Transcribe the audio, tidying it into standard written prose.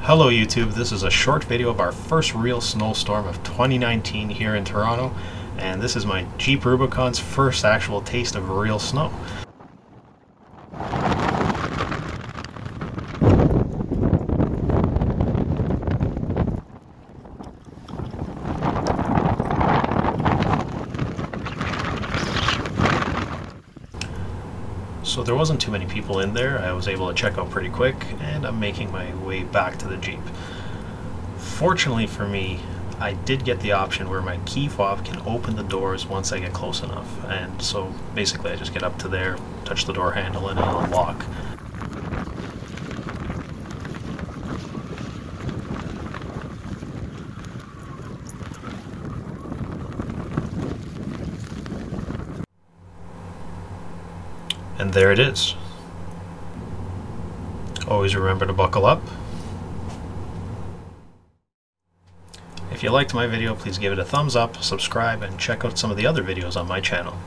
Hello YouTube, this is a short video of our first real snowstorm of 2019 here in Toronto, and this is my Jeep Rubicon's first actual taste of real snow. So there wasn't too many people in there. I was able to check out pretty quick, and I'm making my way back to the Jeep. Fortunately for me, I did get the option where my key fob can open the doors once I get close enough, and so basically I just get up to there, touch the door handle, and it'll unlock. And there it is. Always remember to buckle up. If you liked my video, please give it a thumbs up, subscribe, and check out some of the other videos on my channel.